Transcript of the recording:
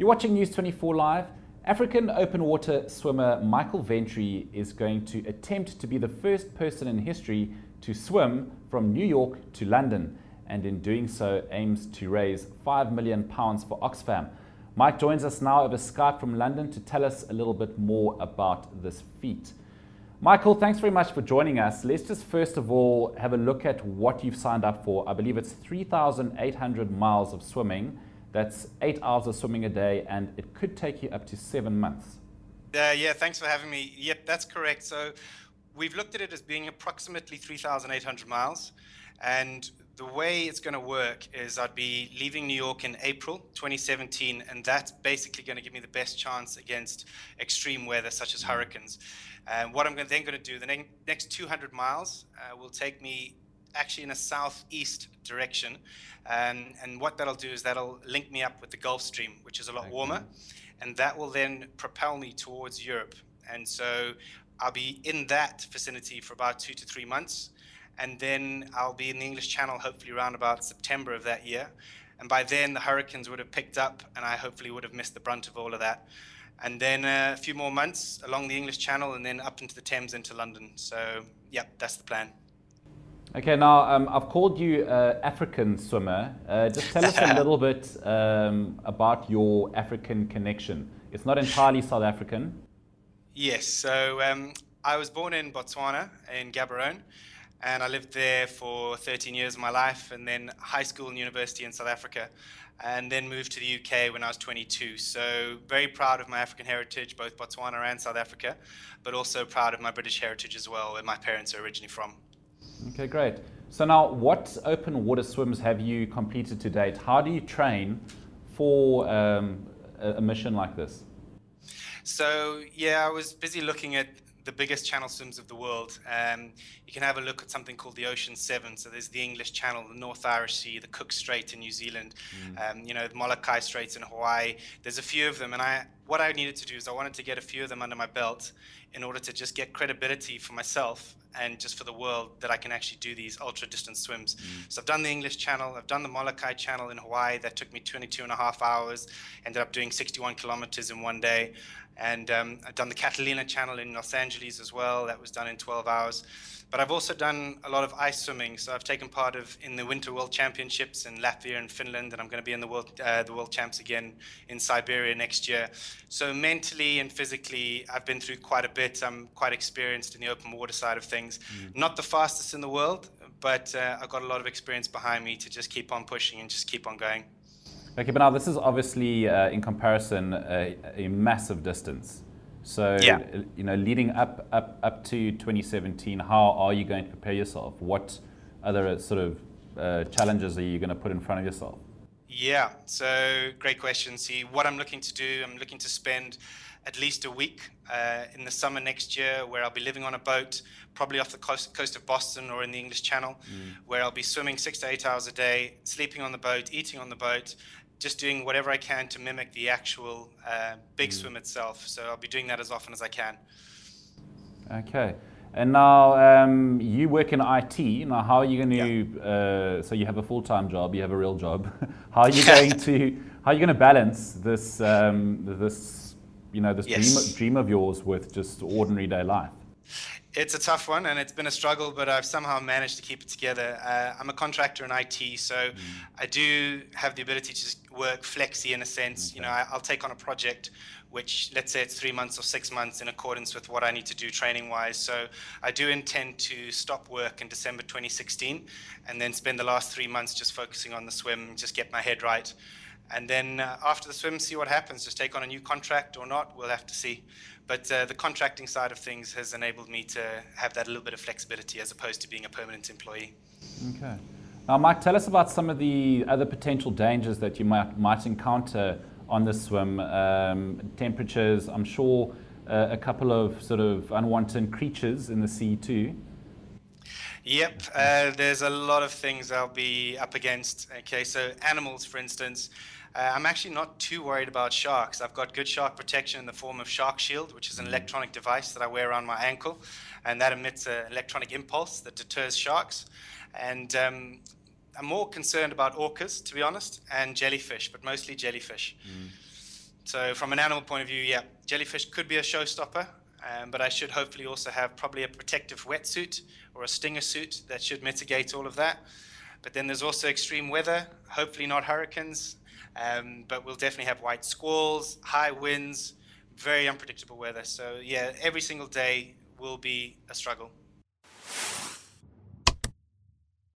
You're watching News 24 Live. African open water swimmer Michael Ventry is going to attempt to be the first person in history to swim from New York to London, and in doing so aims to raise £5 million for Oxfam. Mike joins us now over Skype from London to tell us a little bit more about this feat. Michael, thanks very much for joining us. Let's just first of all have a look at what you've signed up for. I believe it's 3,800 miles of swimming. That's 8 hours of swimming a day, and it could take you up to 7 months. Yeah, thanks for having me. Yep, that's correct. So we've looked at it as being approximately 3,800 miles. And the way it's going to work is I'd be leaving New York in April 2017, and that's basically going to give me the best chance against extreme weather such as hurricanes. And what I'm then going to do, the next 200 miles will take me actually in a southeast direction, and what that'll do is that'll link me up with the Gulf Stream, which is a lot warmer, and that will then propel me towards Europe. And so I'll be in that vicinity for about 2 to 3 months, and then I'll be in the English Channel hopefully around about September of that year, and by then the hurricanes would have picked up and I hopefully would have missed the brunt of all of that. And then a few more months along the English Channel and then up into the Thames into London. So yeah, that's the plan. Okay, now I've called you an African swimmer. Just tell us a little bit about your African connection. It's not entirely South African. Yes, so I was born in Botswana, in Gaborone, and I lived there for 13 years of my life, and then high school and university in South Africa, and then moved to the UK when I was 22. So very proud of my African heritage, both Botswana and South Africa, but also proud of my British heritage as well, where my parents are originally from. Okay, great. So now, what open water swims have you completed to date? How do you train for a mission like this? So yeah, I was busy looking at the biggest channel swims of the world. You can have a look at something called the Ocean Seven. So there's the English Channel, the North Irish Sea, the Cook Strait in New Zealand, the Molokai Straits in Hawaii. There's a few of them, and what I needed to do is I wanted to get a few of them under my belt in order to just get credibility for myself and just for the world that I can actually do these ultra distance swims. So I've done the English Channel, I've done the Molokai Channel in Hawaii. That took me 22.5 hours, ended up doing 61 kilometers in one day. And I've done the Catalina Channel in Los Angeles as well. That was done in 12 hours. But I've also done a lot of ice swimming. So I've taken part in the Winter World Championships in Latvia and Finland, and I'm going to be in the World Champs again in Siberia next year. So mentally and physically, I've been through quite a bit. I'm quite experienced in the open water side of things. Not the fastest in the world, but I've got a lot of experience behind me to just keep on pushing and just keep on going. Okay, but now this is obviously, in comparison, a massive distance. So, yeah. Leading up to 2017, how are you going to prepare yourself? What other sort of challenges are you going to put in front of yourself? Yeah, so great question. See, what I'm looking to do, I'm looking to spend at least a week in the summer next year, where I'll be living on a boat, probably off the coast of Boston or in the English Channel, where I'll be swimming 6 to 8 hours a day, sleeping on the boat, eating on the boat, just doing whatever I can to mimic the actual big swim itself. So I'll be doing that as often as I can. Okay. And now you work in IT. Now, how are you going to? So you have a full-time job. You have a real job. How are you going to balance this dream of yours with just ordinary day life? It's a tough one, and it's been a struggle, but I've somehow managed to keep it together. I'm a contractor in IT, so I do have the ability to just work flexi in a sense. Okay. I'll take on a project which, let's say it's 3 months or 6 months in accordance with what I need to do training-wise. So I do intend to stop work in December 2016 and then spend the last 3 months just focusing on the swim, just get my head right. And then after the swim, see what happens. Just take on a new contract or not, we'll have to see. But the contracting side of things has enabled me to have that little bit of flexibility as opposed to being a permanent employee. Okay. Now, Mike, tell us about some of the other potential dangers that you might encounter on the swim. Temperatures, I'm sure a couple of sort of unwanted creatures in the sea too. Yep, there's a lot of things I'll be up against. Okay, so animals, for instance. I'm actually not too worried about sharks. I've got good shark protection in the form of Shark Shield, which is an electronic device that I wear around my ankle, and that emits an electronic impulse that deters sharks. And I'm more concerned about orcas, to be honest, and jellyfish, but mostly jellyfish. So from an animal point of view, yeah, jellyfish could be a showstopper, but I should hopefully also have probably a protective wetsuit or a stinger suit that should mitigate all of that. But then there's also extreme weather, hopefully not hurricanes, but we'll definitely have white squalls, high winds, very unpredictable weather. So yeah, every single day will be a struggle.